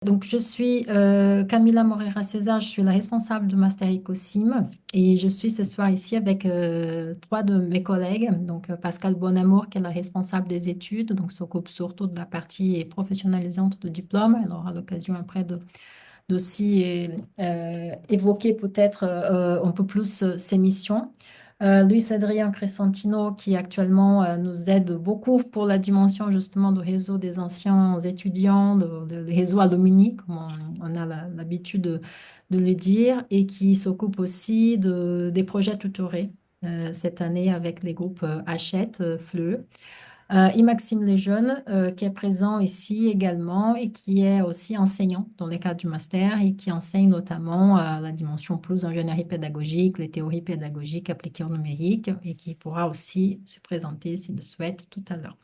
Donc, je suis Camila Moreira César, je suis la responsable du Master Ecosim et je suis ce soir ici avec trois de mes collègues. Donc, Pascal Bonamour, qui est la responsable des études, donc s'occupe surtout de la partie professionnalisante du diplôme. Elle aura l'occasion après d'aussi évoquer peut-être un peu plus ses missions. Luis Adrien Crescentino, qui actuellement nous aide beaucoup pour la dimension justement du réseau des anciens étudiants, du réseau alumni, comme on a l'habitude de le dire, et qui s'occupe aussi des projets tutorés cette année avec les groupes Hachette, FLE. Et Maxime Lejeune, qui est présent ici également et qui est aussi enseignant dans le cadre du master et qui enseigne notamment la dimension plus ingénierie pédagogique, les théories pédagogiques appliquées au numérique et qui pourra aussi se présenter s'il le souhaite tout à l'heure.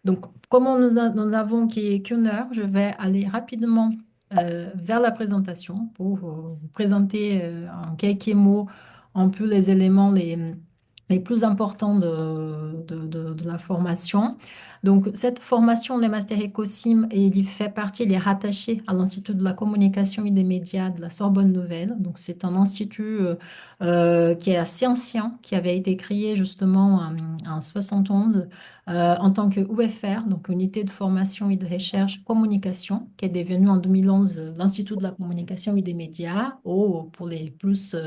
Donc, comme nous avons qu'une heure, je vais aller rapidement vers la présentation pour vous présenter en quelques mots un peu les éléments les plus importants de la formation. Donc, cette formation, le Master Ecosim, il fait partie, il est rattaché à l'Institut de la communication et des médias de la Sorbonne Nouvelle. Donc, c'est un institut qui est assez ancien, qui avait été créé justement en 71 en tant que UFR, donc Unité de formation et de recherche communication, qui est devenue en 2011 l'Institut de la communication et des médias, ou pour les plus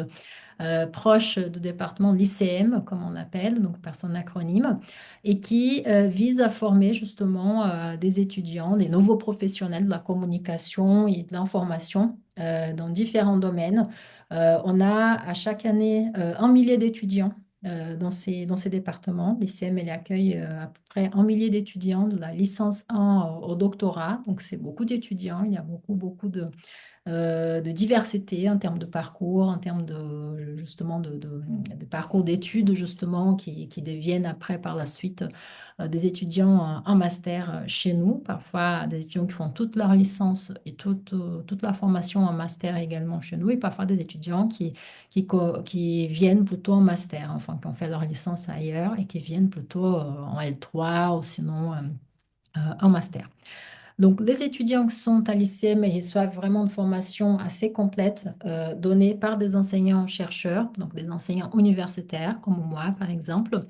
proches du département l'ICM, comme on l'appelle, donc par son acronyme, et qui vise à former justement des étudiants, des nouveaux professionnels de la communication et de l'information dans différents domaines. On a à chaque année un millier d'étudiants dans ces départements. L'ICM, elle accueille à peu près un millier d'étudiants de la licence 1 au doctorat. Donc, c'est beaucoup d'étudiants. Il y a beaucoup de diversité en termes de parcours, en termes de, justement de parcours d'études, justement, qui deviennent après, par la suite, des étudiants en master chez nous. Parfois, des étudiants qui font toute leur licence et toute la formation en master également chez nous. Et parfois, des étudiants qui viennent plutôt en master, enfin, qui ont fait leur licence ailleurs et qui viennent plutôt en L3 ou sinon en master. Donc, les étudiants qui sont à l'ICM, ils reçoivent vraiment une formation assez complète donnée par des enseignants-chercheurs, donc des enseignants universitaires, comme moi, par exemple,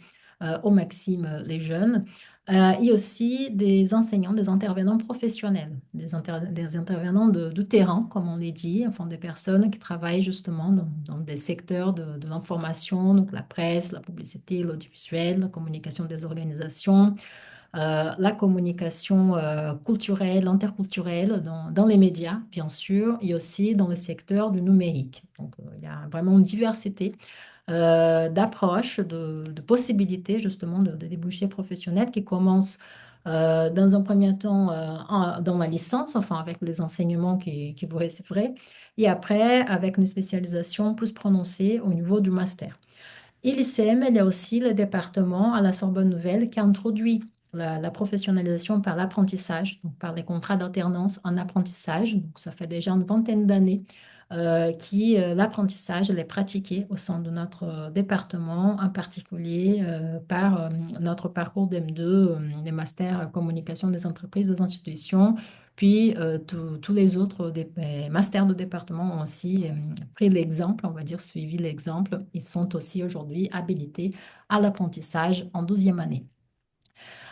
au Maxime les jeunes, et aussi des enseignants, des intervenants professionnels, des intervenants de terrain, comme on les dit, enfin des personnes qui travaillent justement dans des secteurs de l'information, donc la presse, la publicité, l'audiovisuel, la communication des organisations, la communication culturelle, interculturelle dans les médias, bien sûr, et aussi dans le secteur du numérique. Donc, il y a vraiment une diversité d'approches, de possibilités justement de débouchés professionnels qui commencent dans un premier temps dans la licence, enfin avec les enseignements qui vous recevrez, et après avec une spécialisation plus prononcée au niveau du master. Et l'ICM, il y a aussi le département à la Sorbonne Nouvelle qui a introduit la professionnalisation par l'apprentissage, donc par les contrats d'alternance en apprentissage. Donc, ça fait déjà une vingtaine d'années l'apprentissage elle est pratiqué au sein de notre département, en particulier par notre parcours d'M2, des masters communication des entreprises, des institutions, puis tous les autres masters de département ont aussi pris l'exemple, on va dire suivi l'exemple. Ils sont aussi aujourd'hui habilités à l'apprentissage en 12e année.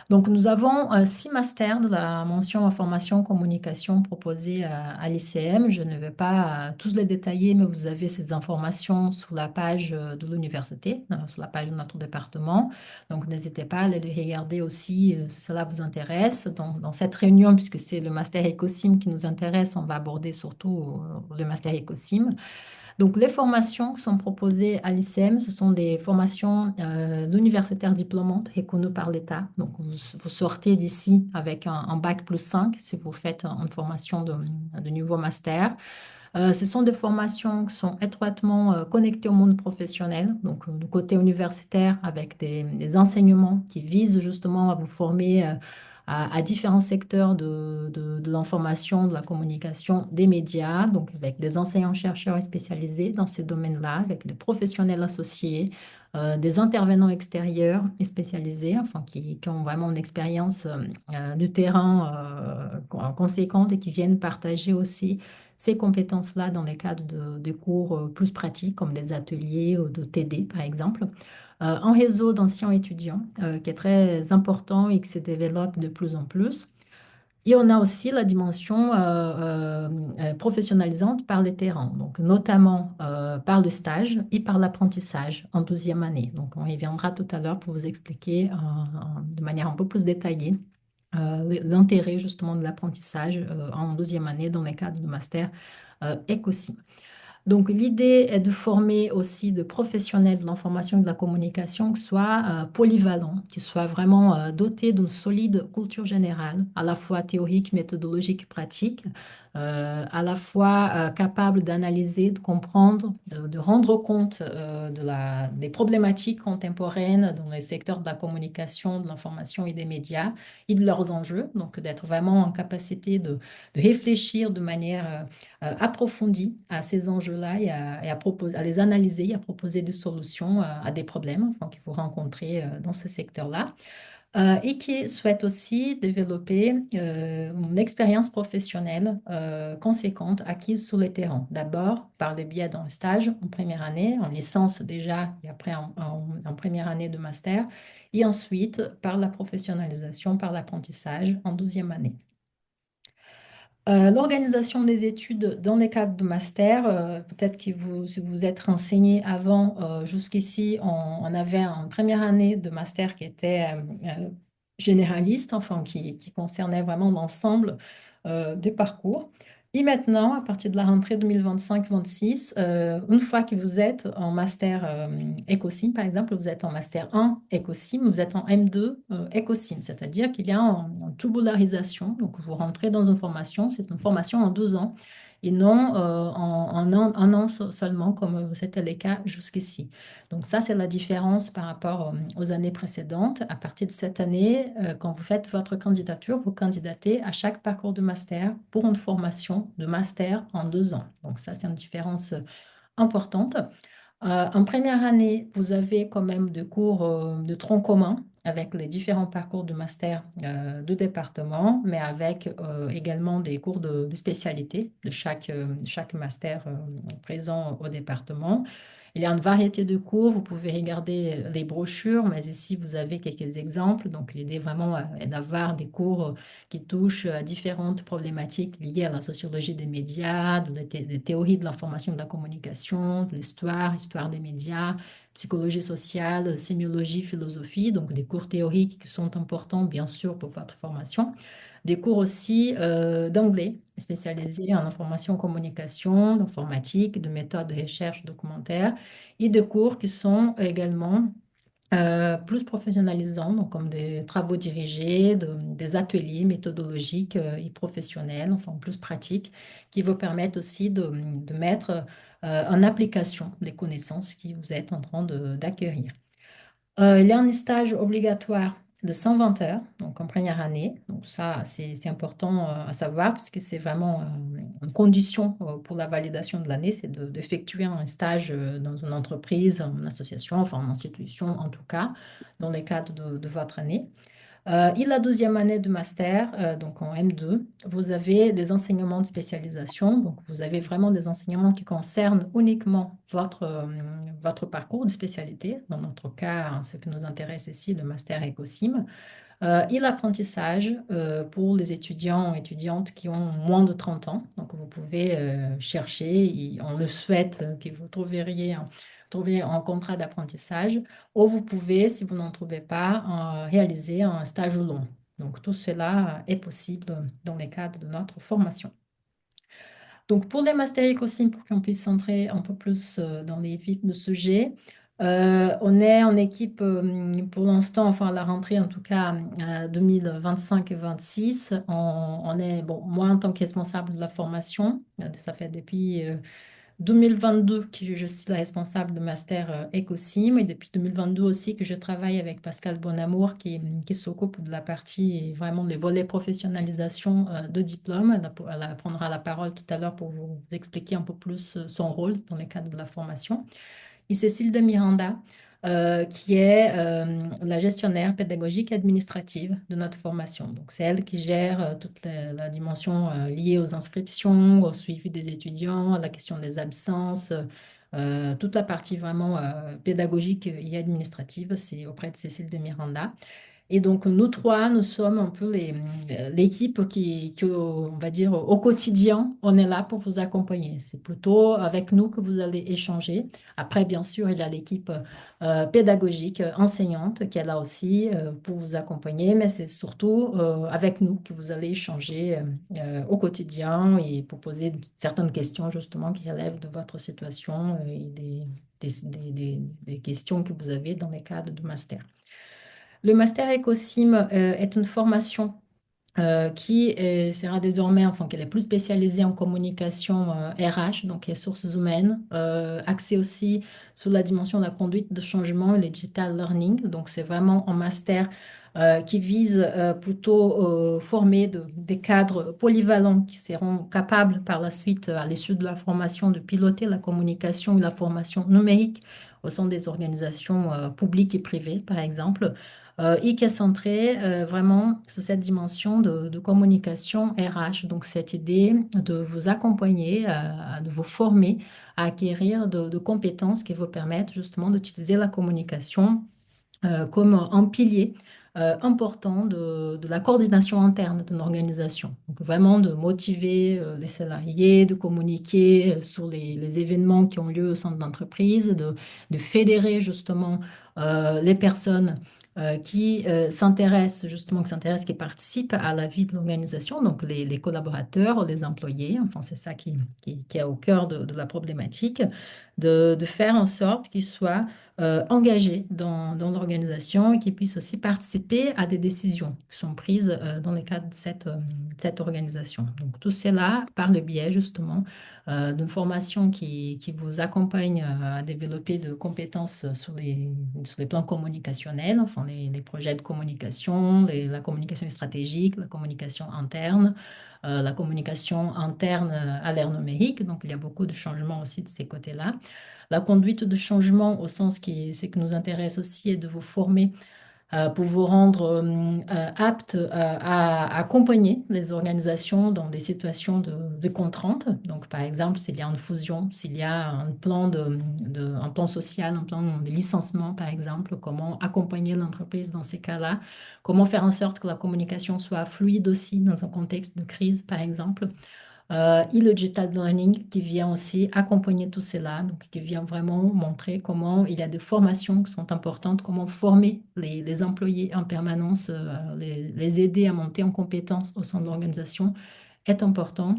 Donc, nous avons six masters de la mention information communication proposés à l'ICM. Je ne vais pas tous les détailler, mais vous avez ces informations sur la page de l'université, sur la page de notre département. Donc, n'hésitez pas à aller les regarder aussi si cela vous intéresse. Dans cette réunion, puisque c'est le master Ecosim qui nous intéresse, on va aborder surtout le master Ecosim. Donc, les formations qui sont proposées à l'ICM, ce sont des formations universitaires diplômantes reconnues par l'État. Donc, vous sortez d'ici avec un bac plus 5 si vous faites une formation de niveau master. Ce sont des formations qui sont étroitement connectées au monde professionnel, donc du côté universitaire avec des enseignements qui visent justement à vous former à différents secteurs de l'information, de la communication, des médias, donc avec des enseignants-chercheurs spécialisés dans ces domaines-là, avec des professionnels associés, des intervenants extérieurs et spécialisés, enfin, qui ont vraiment une expérience du terrain conséquente et qui viennent partager aussi ces compétences-là dans les cadres de cours plus pratiques, comme des ateliers ou de TD, par exemple. Un réseau d'anciens étudiants qui est très important et qui se développe de plus en plus. Et on a aussi la dimension professionnalisante par les terrains, donc notamment par le stage et par l'apprentissage en 12e année. Donc on y viendra tout à l'heure pour vous expliquer de manière un peu plus détaillée l'intérêt justement de l'apprentissage en 12e année dans les cadres de master ECOSIM. Donc, l'idée est de former aussi de professionnels de l'information et de la communication qui soient polyvalents, qui soient vraiment dotés d'une solide culture générale, à la fois théorique, méthodologique, pratique, à la fois capables d'analyser, de comprendre, de rendre compte des problématiques contemporaines dans les secteurs de la communication, de l'information et des médias et de leurs enjeux. Donc, d'être vraiment en capacité de réfléchir de manière approfondie à ces enjeux-là à les analyser et à proposer des solutions à des problèmes enfin, que vous rencontrez dans ce secteur-là. Et qui souhaite aussi développer une expérience professionnelle conséquente acquise sur le terrain. D'abord par le biais d'un stage en première année, en licence déjà, et après en première année de master, et ensuite par la professionnalisation, par l'apprentissage en 12e année. L'organisation des études dans les cadres de master, peut-être que si vous êtes renseigné avant, jusqu'ici, on avait une première année de master qui était généraliste, enfin qui concernait vraiment l'ensemble des parcours. Et maintenant, à partir de la rentrée 2025-26, une fois que vous êtes en master Ecosim, par exemple, vous êtes en master 1 Ecosim, vous êtes en M2 Ecosim, c'est-à-dire qu'il y a une tubularisation. Donc, vous rentrez dans une formation, c'est une formation en 2 ans et non en un an seulement, comme c'était le cas jusqu'ici. Donc, ça, c'est la différence par rapport aux années précédentes. À partir de cette année, quand vous faites votre candidature, vous candidatez à chaque parcours de master pour une formation de master en 2 ans. Donc, ça, c'est une différence importante. En première année, vous avez quand même des cours de tronc commun avec les différents parcours de master de département, mais avec également des cours de spécialité de chaque master présent au département. Il y a une variété de cours, vous pouvez regarder les brochures, mais ici vous avez quelques exemples. Donc l'idée vraiment est d'avoir des cours qui touchent à différentes problématiques liées à la sociologie des médias, des théories de l'information et de la communication, de l'histoire, histoire des médias, psychologie sociale, sémiologie, philosophie, donc des cours théoriques qui sont importants bien sûr pour votre formation. Des cours aussi d'anglais spécialisés en information communication, d'informatique, de méthodes de recherche documentaire et des cours qui sont également plus professionnalisants, donc comme des travaux dirigés, des ateliers méthodologiques et professionnels, enfin plus pratiques, qui vous permettent aussi de mettre en application les connaissances que vous êtes en train d'acquérir. Il y a un stage obligatoire de 120 heures, donc en première année. Donc ça, c'est important à savoir parce que c'est vraiment une condition pour la validation de l'année, c'est d'effectuer un stage dans une entreprise, une association, enfin une institution en tout cas, dans le cadre de votre année. Et la 12e année de master, donc en M2, vous avez des enseignements de spécialisation. Donc, vous avez vraiment des enseignements qui concernent uniquement votre parcours de spécialité. Dans notre cas, hein, ce qui nous intéresse ici, le master EcoSim. Et l'apprentissage pour les étudiants et étudiantes qui ont moins de 30 ans. Donc, vous pouvez chercher, et on le souhaite, que vous trouviez un contrat d'apprentissage, ou vous pouvez, si vous n'en trouvez pas, réaliser un stage long. Donc, tout cela est possible dans les cadres de notre formation. Donc, pour les masters Ecosim, pour qu'on puisse entrer un peu plus dans les vifs du sujet, on est en équipe pour l'instant, enfin à la rentrée en tout cas 2025 et 26. On est, bon, moi en tant que responsable de la formation, ça fait depuis 2022 que je suis la responsable de master Ecosim et depuis 2022 aussi que je travaille avec Pascal Bonamour qui s'occupe de la partie vraiment des volets professionnalisation de diplôme. Elle prendra la parole tout à l'heure pour vous expliquer un peu plus son rôle dans le cadre de la formation et Cécile de Miranda, qui est la gestionnaire pédagogique et administrative de notre formation. Donc, c'est elle qui gère toute la dimension liée aux inscriptions, au suivi des étudiants, à la question des absences, toute la partie vraiment pédagogique et administrative, c'est auprès de Cécile de Miranda. Et donc, nous trois, nous sommes un peu l'équipe on va dire, au quotidien, on est là pour vous accompagner. C'est plutôt avec nous que vous allez échanger. Après, bien sûr, il y a l'équipe pédagogique, enseignante, qui est là aussi pour vous accompagner, mais c'est surtout avec nous que vous allez échanger au quotidien et pour poser certaines questions, justement, qui relèvent de votre situation et des questions que vous avez dans les cadres du master. Le master Ecosim est une formation sera désormais, enfin, qu'elle est plus spécialisée en communication RH, donc ressources humaines, axée aussi sur la dimension de la conduite de changement et le digital learning. Donc, c'est vraiment un master qui vise plutôt former des cadres polyvalents qui seront capables par la suite, à l'issue de la formation, de piloter la communication et la formation numérique au sein des organisations publiques et privées, par exemple et qui est centré vraiment sur cette dimension de communication RH. Donc, cette idée de vous accompagner, de vous former à acquérir de compétences qui vous permettent justement d'utiliser la communication comme un pilier important de la coordination interne d'une organisation. Donc vraiment de motiver les salariés, de communiquer sur les événements qui ont lieu au sein de l'entreprise, de fédérer justement les personnes qui s'intéressent, qui participent à la vie de l'organisation, donc les collaborateurs, les employés, enfin c'est ça qui est au cœur de la problématique, de faire en sorte qu'ils soient engagés dans l'organisation et qui puissent aussi participer à des décisions qui sont prises dans le cadre de cette organisation. Donc tout cela par le biais justement d'une formation qui vous accompagne à développer de compétences sur les plans communicationnels, enfin les projets de communication, la communication stratégique, la communication interne. La communication interne à l'ère numérique, donc il y a beaucoup de changements aussi de ces côtés-là. La conduite de changement, au sens ce qui nous intéresse aussi, est de vous former pour vous rendre apte à accompagner les organisations dans des situations de contrainte. Donc, par exemple, s'il y a une fusion, s'il y a un plan social, un plan de licenciement, par exemple, comment accompagner l'entreprise dans ces cas-là, comment faire en sorte que la communication soit fluide aussi dans un contexte de crise, par exemple. Et le digital learning qui vient aussi accompagner tout cela, donc qui vient vraiment montrer comment il y a des formations qui sont importantes, comment former les employés en permanence, les aider à monter en compétences au sein de l'organisation est important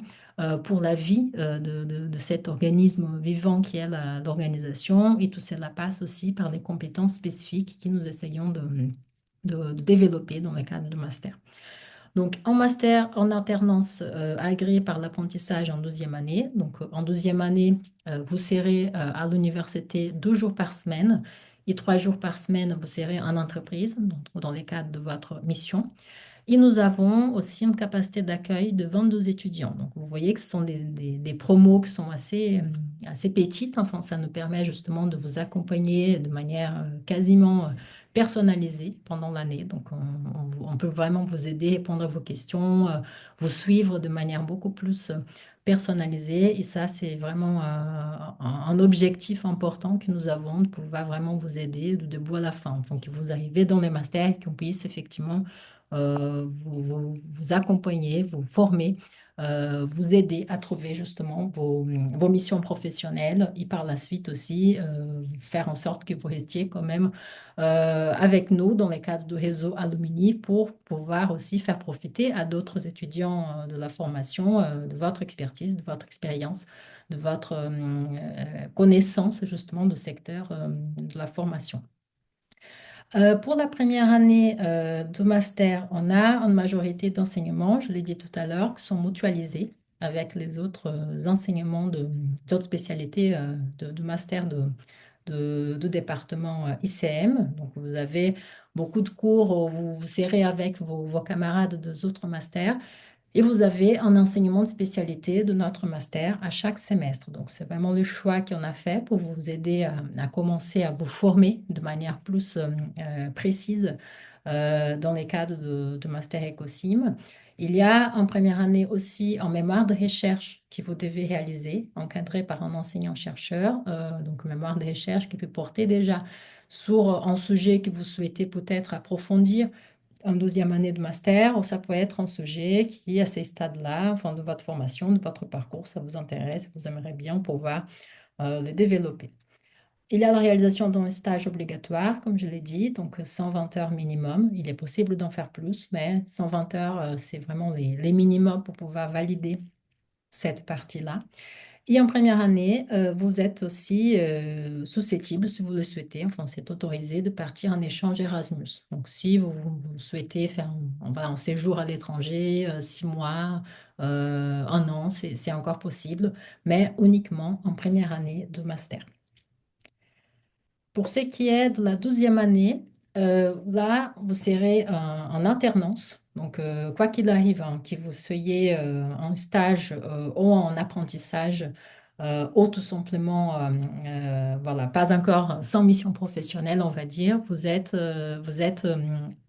pour la vie de cet organisme vivant qui est l'organisation. Et tout cela passe aussi par les compétences spécifiques que nous essayons de développer dans le cadre du master. Donc, en master, en alternance agréé par l'apprentissage en 12e année. Donc, en 12e année, vous serez à l'université 2 jours par semaine et 3 jours par semaine, vous serez en entreprise, donc dans le cadre de votre mission. Et nous avons aussi une capacité d'accueil de 22 étudiants. Donc, vous voyez que ce sont des promos qui sont assez petites. Enfin, ça nous permet justement de vous accompagner de manière quasiment personnalisée pendant l'année. Donc, on peut vraiment vous aider, répondre à vos questions, vous suivre de manière beaucoup plus personnalisée. Et ça, c'est vraiment un objectif important que nous avons de pouvoir vraiment vous aider de début à la fin. Enfin, que vous arrivez dans les masters et qu'on puisse effectivement vous accompagner, vous former, vous aider à trouver justement vos missions professionnelles et par la suite aussi faire en sorte que vous restiez quand même avec nous dans le cadre du réseau Alumni pour pouvoir aussi faire profiter à d'autres étudiants de la formation, de votre expertise, de votre expérience, de votre connaissance justement du secteur de la formation. Pour la première année de master, on a une majorité d'enseignements, je l'ai dit tout à l'heure, qui sont mutualisés avec les autres enseignements d'autres spécialités de master de département ICM. Donc, vous avez beaucoup de cours où vous serrez avec vos camarades des autres masters. Et vous avez un enseignement de spécialité de notre master à chaque semestre. Donc, c'est vraiment le choix qu'on a fait pour vous aider à commencer à vous former de manière plus précise dans les cadres de Master Ecosim. Il y a en première année aussi un mémoire de recherche que vous devez réaliser, encadré par un enseignant-chercheur. Donc, un mémoire de recherche qui peut porter déjà sur un sujet que vous souhaitez peut-être approfondir en deuxième année de master, ou ça peut être un sujet qui, à ces stades-là, enfin, de votre formation, de votre parcours, ça vous intéresse, vous aimeriez bien pouvoir le développer. Il y a la réalisation d'un stage obligatoire, comme je l'ai dit, donc 120 heures minimum. Il est possible d'en faire plus, mais 120 heures, c'est vraiment les minimums pour pouvoir valider cette partie-là. Et en première année, vous êtes aussi susceptible, si vous le souhaitez, enfin c'est autorisé de partir en échange Erasmus. Donc si vous souhaitez faire voilà, un séjour à l'étranger, 6 mois, un an, c'est encore possible, mais uniquement en première année de master. Pour ce qui est de la 12e année, là, vous serez en alternance. Donc, quoi qu'il arrive, hein, que vous soyez en stage ou en apprentissage, ou tout simplement, voilà, pas encore sans mission professionnelle, on va dire, vous êtes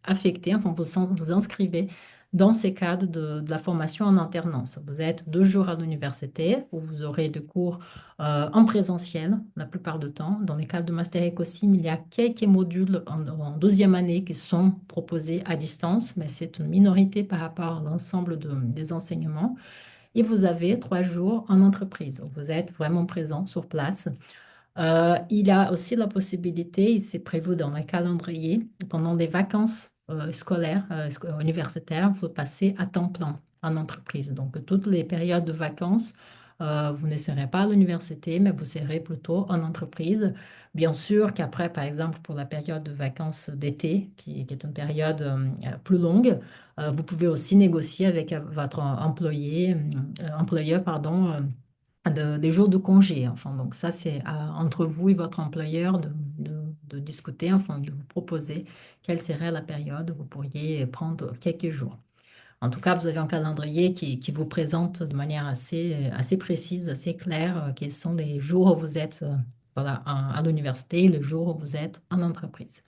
affecté, enfin, vous inscrivez dans ces cadres de la formation en alternance. Vous êtes 2 jours à l'université où vous aurez des cours en présentiel la plupart du temps. Dans les cadres de Master Ecosim, il y a quelques modules en deuxième année qui sont proposés à distance, mais c'est une minorité par rapport à l'ensemble des enseignements. Et vous avez 3 jours en entreprise. Vous êtes vraiment présent sur place. Il y a aussi la possibilité, et c'est prévu dans le calendrier, pendant des vacances scolaires, universitaires, vous passez à temps plein en entreprise. Donc, toutes les périodes de vacances, vous ne serez pas à l'université, mais vous serez plutôt en entreprise. Bien sûr qu'après, par exemple, pour la période de vacances d'été, qui est une période plus longue, vous pouvez aussi négocier avec votre employeur, pardon, des jours de congé. Enfin, donc ça, c'est entre vous et votre employeur de discuter, enfin, de vous proposer quelle serait la période où vous pourriez prendre quelques jours. En tout cas, vous avez un calendrier qui vous présente de manière assez précise, assez claire, quels sont les jours où vous êtes voilà, à l'université et les jours où vous êtes en entreprise.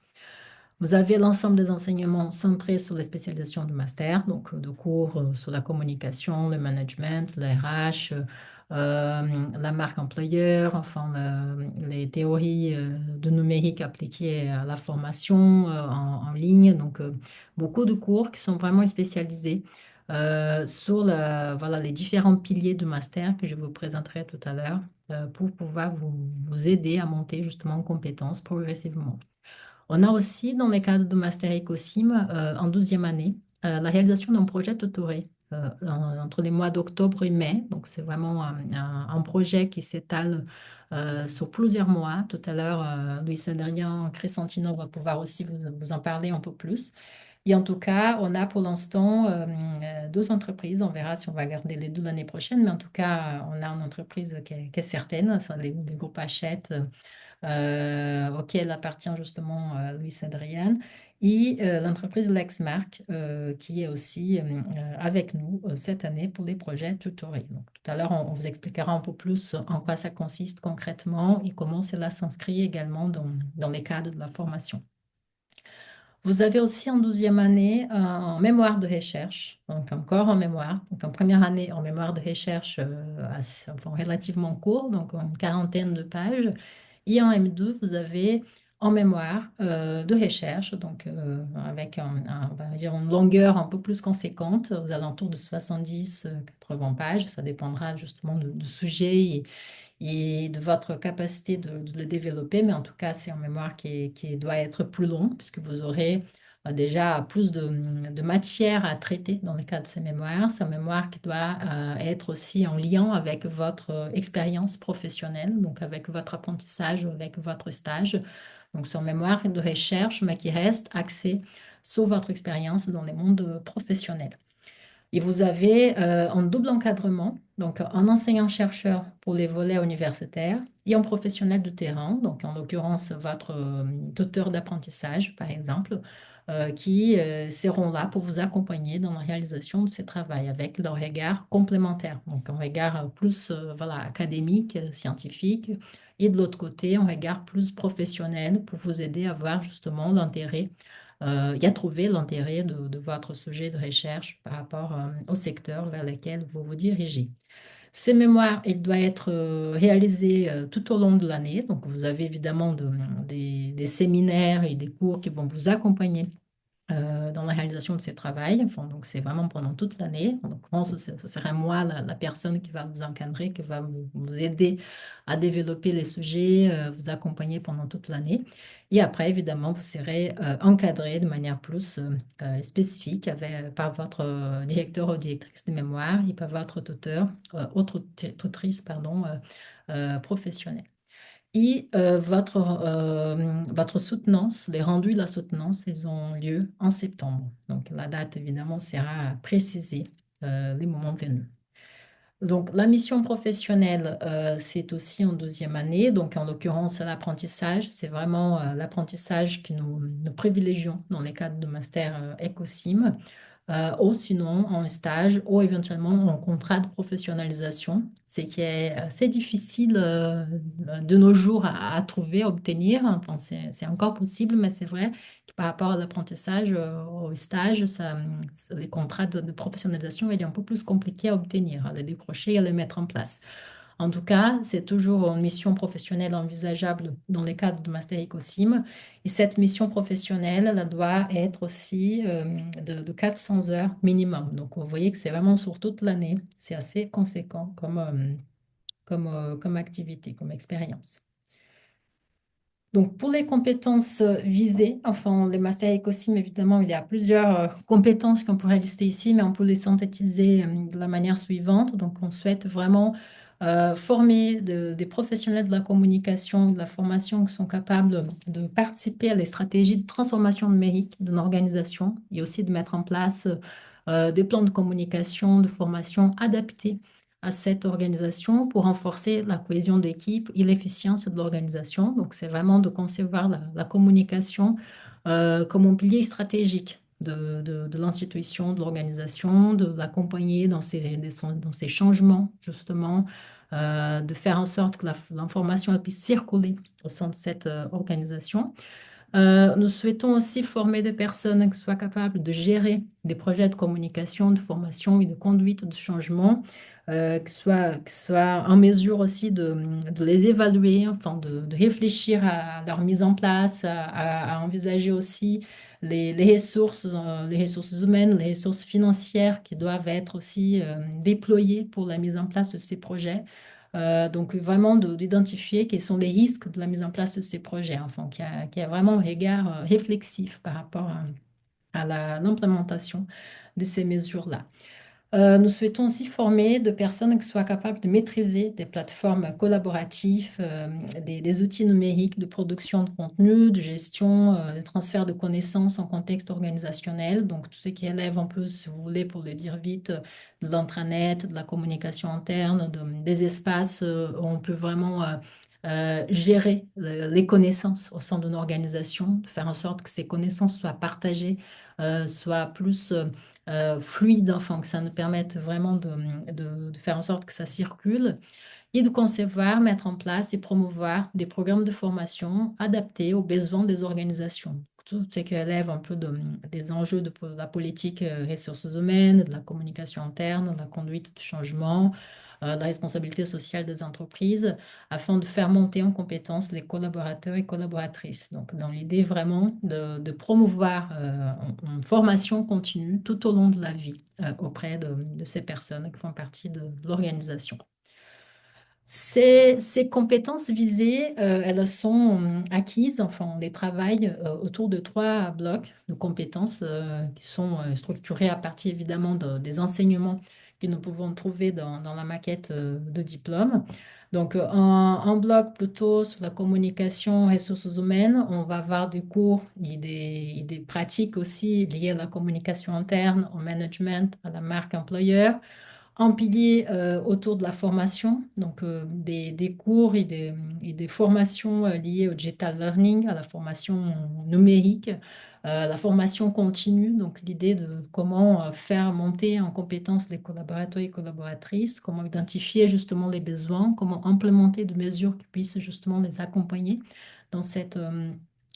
Vous avez l'ensemble des enseignements centrés sur les spécialisations du master, donc de cours sur la communication, le management, le RH, la marque employeur, enfin les théories de numérique appliquées à la formation en ligne. Donc beaucoup de cours qui sont vraiment spécialisés sur voilà, les différents piliers du master que je vous présenterai tout à l'heure pour pouvoir vous aider à monter justement en compétences progressivement. On a aussi, dans les cadres de Master Ecosim, en 12e année, la réalisation d'un projet tutoré entre les mois d'octobre et mai. Donc, c'est vraiment un projet qui s'étale sur plusieurs mois. Tout à l'heure, Luis Adrien Crescentino va pouvoir aussi vous en parler un peu plus. Et en tout cas, on a pour l'instant 2 entreprises. On verra si on va garder les deux l'année prochaine, mais en tout cas, on a une entreprise qui est certaine. C'est les groupes Hachette auquel appartient justement Luis Adrian, et l'entreprise Lexmark qui est aussi avec nous cette année pour les projets tutorés. Donc, tout à l'heure, on vous expliquera un peu plus en quoi ça consiste concrètement et comment cela s'inscrit également dans les cadres de la formation. Vous avez aussi en 12e année un mémoire de recherche, donc encore en mémoire. Donc en première année, en mémoire de recherche enfin, relativement court, donc une quarantaine de pages. Et en M2, vous avez en mémoire de recherche, donc avec on va dire une longueur un peu plus conséquente, aux alentours de 70-80 pages. Ça dépendra justement du sujet et de votre capacité de le développer. Mais en tout cas, c'est un mémoire qui doit être plus long puisque vous aurez déjà plus de matière à traiter dans le cadre de ces mémoires. C'est un mémoire qui doit être aussi en lien avec votre expérience professionnelle, donc avec votre apprentissage ou avec votre stage. Donc, c'est un mémoire de recherche, mais qui reste axé sur votre expérience dans les mondes professionnels. Et vous avez un double encadrement Donc en enseignant-chercheur pour les volets universitaires et en professionnel de terrain, donc en l'occurrence votre tuteur d'apprentissage, par exemple, qui seront là pour vous accompagner dans la réalisation de ces travaux avec leur regard complémentaire. Donc un regard plus voilà, académique, scientifique, et de l'autre côté, un regard plus professionnel pour vous aider à voir justement l'intérêt et à trouver l'intérêt de votre sujet de recherche par rapport au secteur vers lequel vous vous dirigez. Ces mémoires, il doit être réalisé tout au long de l'année. Donc, vous avez évidemment des séminaires et des cours qui vont vous accompagner dans la réalisation de ces travaux. Enfin, donc, c'est vraiment pendant toute l'année. En l'occurrence, ce serait moi, la personne qui va vous encadrer, qui va vous aider à développer les sujets, vous accompagner pendant toute l'année. Et après, évidemment, vous serez encadré de manière plus spécifique par votre directeur ou directrice de mémoire et par votre tuteur, autre tutrice, pardon, professionnelle. Et votre soutenance, les rendus de la soutenance, ils ont lieu en septembre. Donc la date, évidemment, sera précisée les moments venus. Donc la mission professionnelle, c'est aussi en deuxième année. Donc en l'occurrence, l'apprentissage, c'est vraiment l'apprentissage que nous privilégions dans les cadres de master EcoSim ou sinon en stage ou éventuellement en contrat de professionnalisation. C'est qui est assez difficile de nos jours à trouver, à obtenir. Enfin, c'est encore possible, mais c'est vrai que par rapport à l'apprentissage, au stage, les contrats de professionnalisation, il est un peu plus compliqué à obtenir, à les décrocher et à les mettre en place. En tout cas, c'est toujours une mission professionnelle envisageable dans les cadres du Master EcoSim. Et cette mission professionnelle, elle doit être aussi de 400 heures minimum. Donc, vous voyez que c'est vraiment sur toute l'année. C'est assez conséquent comme activité, comme expérience. Donc, pour les compétences visées, enfin, les masters Ecosim, évidemment, il y a plusieurs compétences qu'on pourrait lister ici, mais on peut les synthétiser de la manière suivante. Donc, on souhaite vraiment former des professionnels de la communication, de la formation qui sont capables de participer à les stratégies de transformation numérique d'une organisation et aussi de mettre en place des plans de communication, de formation adaptés à cette organisation pour renforcer la cohésion d'équipe et l'efficience de l'organisation. Donc, c'est vraiment de concevoir la communication comme un pilier stratégique de l'institution, de l'organisation, de l'accompagner dans ces changements, justement, de faire en sorte que l'information elle puisse circuler au sein de cette organisation. Nous souhaitons aussi former des personnes qui soient capables de gérer des projets de communication, de formation et de conduite de changement, qui soient en mesure aussi de les évaluer, enfin de réfléchir à leur mise en place, à envisager aussi les ressources humaines, les ressources financières qui doivent être aussi déployées pour la mise en place de ces projets. Donc vraiment d'identifier quels sont les risques de la mise en place de ces projets, enfin, qui a vraiment un regard réflexif par rapport à l'implémentation de ces mesures-là. Nous souhaitons aussi former de personnes qui soient capables de maîtriser des plateformes collaboratives, des outils numériques de production de contenu, de gestion, de transfert de connaissances en contexte organisationnel. Donc, tout ce qui élève un peu, si vous voulez, pour le dire vite, de l'intranet, de la communication interne, des espaces où on peut vraiment gérer les connaissances au sein d'une organisation, de faire en sorte que ces connaissances soient partagées, soient plus fluide, enfin, que ça nous permette vraiment de faire en sorte que ça circule et de concevoir, mettre en place et promouvoir des programmes de formation adaptés aux besoins des organisations. Tout ce qui relève un peu des enjeux de la politique ressources humaines, de la communication interne, de la conduite du changement, de la responsabilité sociale des entreprises, afin de faire monter en compétence les collaborateurs et collaboratrices. Donc, dans l'idée vraiment de promouvoir une formation continue tout au long de la vie auprès de ces personnes qui font partie de l'organisation. Ces compétences visées, elles sont acquises, enfin, on les travaille autour de trois blocs de compétences qui sont structurés à partir évidemment des enseignements que nous pouvons trouver dans la maquette de diplôme. Donc, un bloc plutôt sur la communication, ressources humaines, on va avoir des cours et des pratiques aussi liées à la communication interne, au management, à la marque employeur. un pilier autour de la formation, donc des cours et des formations liées au digital learning, à la formation numérique, la formation continue, donc l'idée de comment faire monter en compétence les collaborateurs et collaboratrices, comment identifier justement les besoins, comment implémenter des mesures qui puissent justement les accompagner dans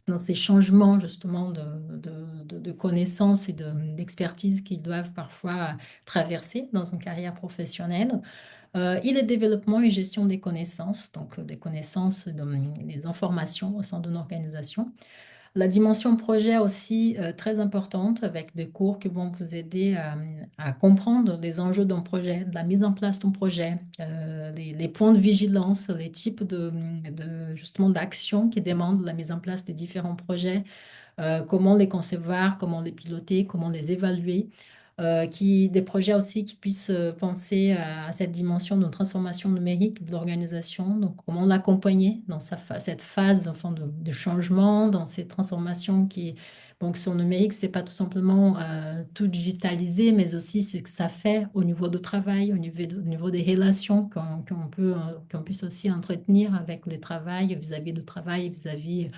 dans ces changements justement de connaissances et d'expertise qu'ils doivent parfois traverser dans une carrière professionnelle. Il est développement et gestion des connaissances, donc des connaissances, des informations au sein d'une organisation. La dimension projet aussi très importante avec des cours qui vont vous aider à comprendre les enjeux d'un projet, de la mise en place d'un projet, les points de vigilance, les types justement d'actions qui demandent la mise en place des différents projets, comment les concevoir, comment les piloter, comment les évaluer, des projets aussi qui puissent penser à cette dimension de transformation numérique de l'organisation, donc comment l'accompagner dans cette phase enfin, de changement, dans ces transformations qui sont numériques, c'est pas tout simplement tout digitaliser, mais aussi ce que ça fait au niveau du travail, au niveau des relations qu'on puisse aussi entretenir avec le travail, vis-à-vis du travail, vis-à-vis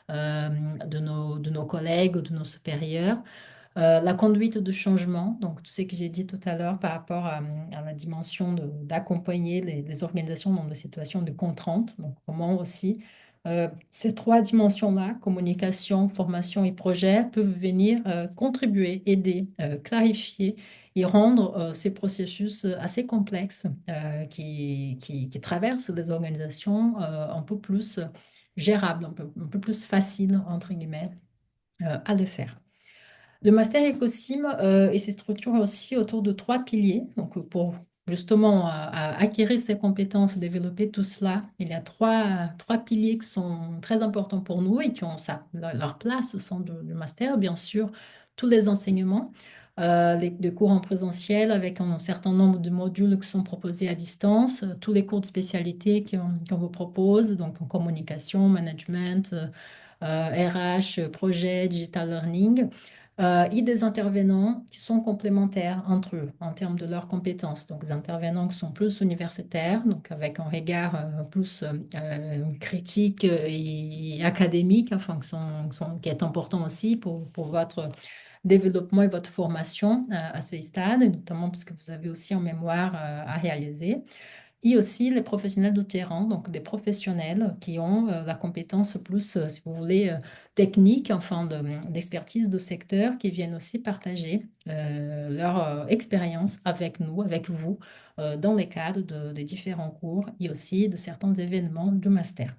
de nos collègues ou de nos supérieurs. La conduite de changement, donc tout ce que j'ai dit tout à l'heure par rapport à la dimension d'accompagner les organisations dans des situations de contrainte, donc comment aussi ces trois dimensions-là, communication, formation et projet, peuvent venir contribuer, aider, clarifier et rendre ces processus assez complexes qui traversent les organisations un peu plus gérables, un peu plus faciles, entre guillemets, à le faire. Le master Ecosim et ses structures aussi autour de trois piliers. Donc, pour justement acquérir ces compétences, développer tout cela, il y a trois piliers qui sont très importants pour nous et qui ont leur place au sein du master. Bien sûr, tous les enseignements, des cours en présentiel avec un certain nombre de modules qui sont proposés à distance, tous les cours de spécialité qu'on vous propose, donc en communication, management, RH, projet, digital learning et des intervenants qui sont complémentaires entre eux en termes de leurs compétences. Donc, des intervenants qui sont plus universitaires, donc avec un regard plus critique et académique, enfin, qui est important aussi pour votre développement et votre formation à ce stade, notamment parce que vous avez aussi un mémoire à réaliser. Et aussi les professionnels de terrain, donc des professionnels qui ont la compétence plus, si vous voulez, technique, enfin d'expertise de secteur, qui viennent aussi partager leur expérience avec nous, avec vous, dans les cadres des différents cours et aussi de certains événements du master.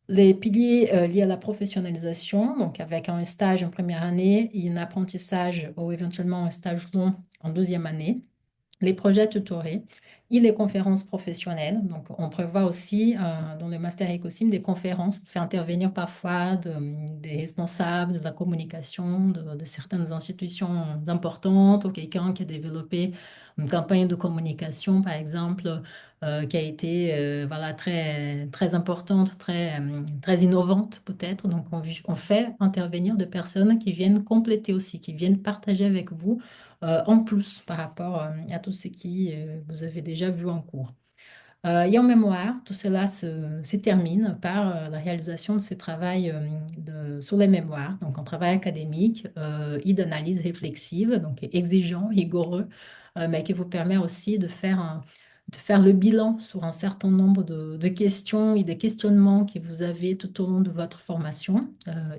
Les piliers liés à la professionnalisation, donc avec un stage en première année et un apprentissage ou éventuellement un stage long en deuxième année, les projets tutorés et les conférences professionnelles. Donc, on prévoit aussi dans le Master Ecosim des conférences qui fait intervenir parfois des responsables de la communication de certaines institutions importantes ou quelqu'un qui a développé une campagne de communication, par exemple, qui a été voilà, très importante, très innovante peut-être. Donc, on fait intervenir des personnes qui viennent compléter aussi, qui viennent partager avec vous en plus par rapport à tout ce qui vous avez déjà vu en cours. Et en mémoire, tout cela se termine par la réalisation de ce travail sur les mémoires, donc un travail académique et d'analyse réflexive, donc exigeant, rigoureux, mais qui vous permet aussi de faire le bilan sur un certain nombre de questions et des questionnements que vous avez tout au long de votre formation.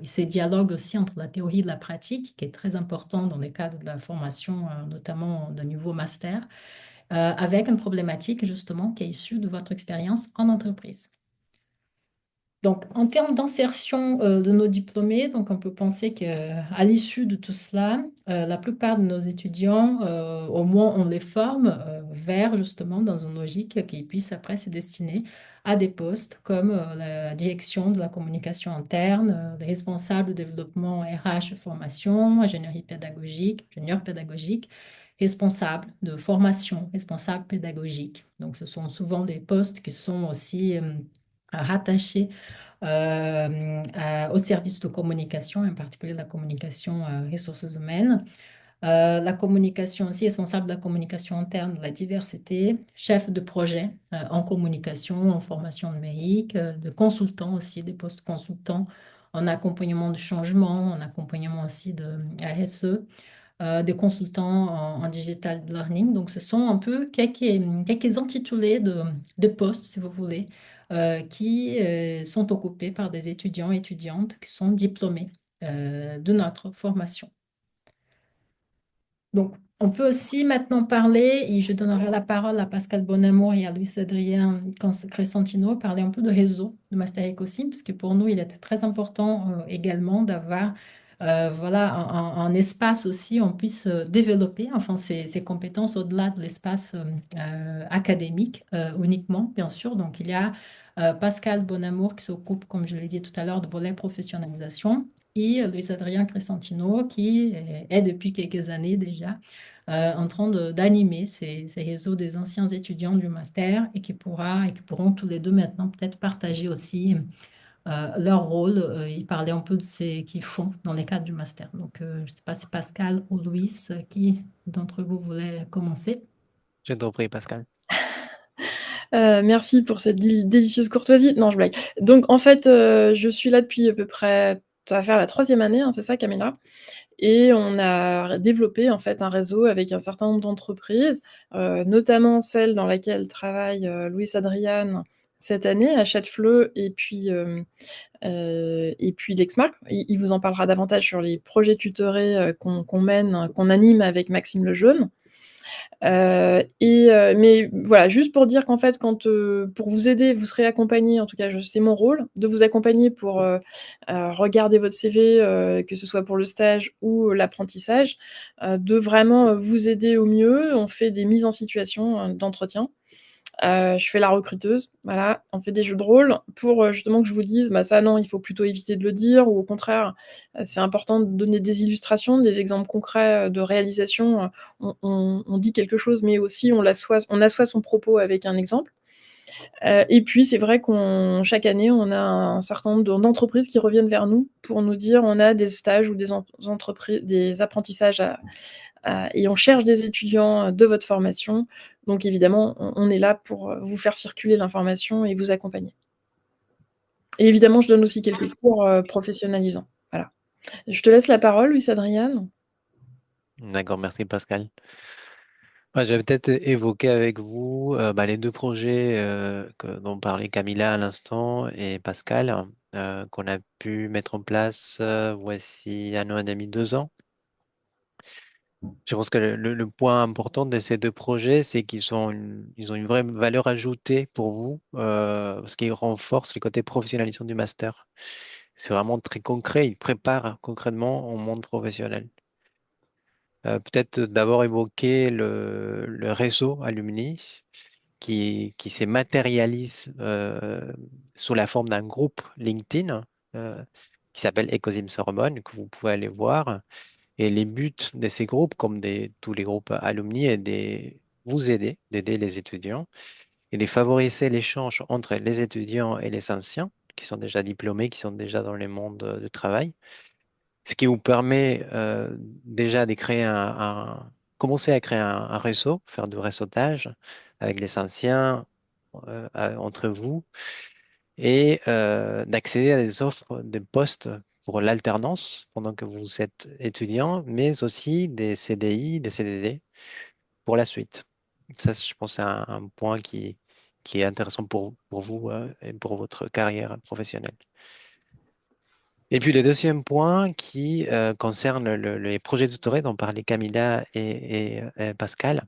Et ce dialogue aussi entre la théorie et la pratique, qui est très important dans le cadre de la formation, notamment de niveau master avec une problématique justement qui est issue de votre expérience en entreprise. Donc, en termes d'insertion de nos diplômés, donc on peut penser qu'à l'issue de tout cela, la plupart de nos étudiants, au moins on les forme vers justement dans une logique qui puisse après se destiner à des postes comme la direction de la communication interne, les responsables de développement RH formation, ingénieur pédagogique, responsable de formation, responsable pédagogique. Donc, ce sont souvent des postes qui sont aussi rattachés au service de communication, en particulier la communication ressources humaines. La communication aussi, responsable de la communication interne, de la diversité, chef de projet en communication, en formation numérique, de consultant aussi, des postes consultants en accompagnement de changement, en accompagnement aussi de ASE, des consultants en digital learning. Donc, ce sont un peu quelques intitulés de postes, si vous voulez, qui sont occupés par des étudiants et étudiantes qui sont diplômés de notre formation. Donc, on peut aussi maintenant parler, et je donnerai la parole à Pascal Bonamour et à Luis-Adrien Crescentino, parler un peu de réseau de Master Ecosim, parce que pour nous, il était très important également d'avoir voilà, un espace aussi où on puisse développer enfin, ses compétences au-delà de l'espace académique uniquement, bien sûr. Donc, il y a Pascal Bonamour qui s'occupe, comme je l'ai dit tout à l'heure, de volet professionnalisation et Luis-Adrien Crescentino qui est depuis quelques années déjà en train d'animer ces réseaux des anciens étudiants du master et qui pourront tous les deux maintenant peut-être partager aussi leur rôle et parler un peu de ce qu'ils font dans les cadres du master. Donc, je ne sais pas si Pascal ou Louis, qui d'entre vous voulait commencer? Je t'en prie, Pascal. Merci pour cette délicieuse courtoisie. Non, je blague. Donc, en fait, je suis là depuis à peu près, ça va faire la troisième année, hein, c'est ça, Camilla? Et on a développé en fait un réseau avec un certain nombre d'entreprises, notamment celle dans laquelle travaille Louis Adriane cette année à Châtefleu et puis Lexmark. Il vous en parlera davantage sur les projets tutorés qu'on mène, qu'on anime avec Maxime Lejeune. Mais voilà, juste pour dire qu'en fait, pour vous aider, vous serez accompagné, en tout cas, c'est mon rôle, de vous accompagner pour regarder votre CV, que ce soit pour le stage ou l'apprentissage, de vraiment vous aider au mieux. On fait des mises en situation d'entretien. Je fais la recruteuse, voilà, on fait des jeux de rôle pour justement que je vous dise, bah ça non, il faut plutôt éviter de le dire, ou au contraire, c'est important de donner des illustrations, des exemples concrets de réalisation. On dit quelque chose, mais aussi on assoit son propos avec un exemple. Et puis c'est vrai qu'on chaque année, on a un certain nombre d'entreprises qui reviennent vers nous pour nous dire on a des stages ou entreprises, des apprentissages et on cherche des étudiants de votre formation. Donc évidemment, on est là pour vous faire circuler l'information et vous accompagner. Et évidemment, je donne aussi quelques cours professionnalisants. Voilà. Je te laisse la parole, Luis Adriane. D'accord, merci, Pascal. Je vais peut-être évoquer avec vous les deux projets dont parlait Camilla à l'instant et Pascal, qu'on a pu mettre en place voici un an et demi, 2 ans. Je pense que le point important de ces deux projets, c'est ils ont une vraie valeur ajoutée pour vous, parce qu'ils renforcent le côté professionnalisation du master. C'est vraiment très concret, ils préparent concrètement au monde professionnel. Peut-être d'abord évoquer le réseau alumni qui se matérialise sous la forme d'un groupe LinkedIn qui s'appelle Ecosim Sorbonne, que vous pouvez aller voir. Et les buts de ces groupes, comme tous les groupes alumni, est de vous aider, d'aider les étudiants et de favoriser l'échange entre les étudiants et les anciens qui sont déjà diplômés, qui sont déjà dans le monde du travail. Ce qui vous permet déjà de créer commencer à créer un réseau, faire du réseautage avec les anciens entre vous et d'accéder à des offres de postes pour l'alternance pendant que vous êtes étudiant, mais aussi des CDI, des CDD pour la suite. Ça, je pense, c'est un point qui est intéressant pour vous et pour votre carrière professionnelle. Et puis le deuxième point qui concerne les projets tutorés dont parlaient Camilla et Pascal.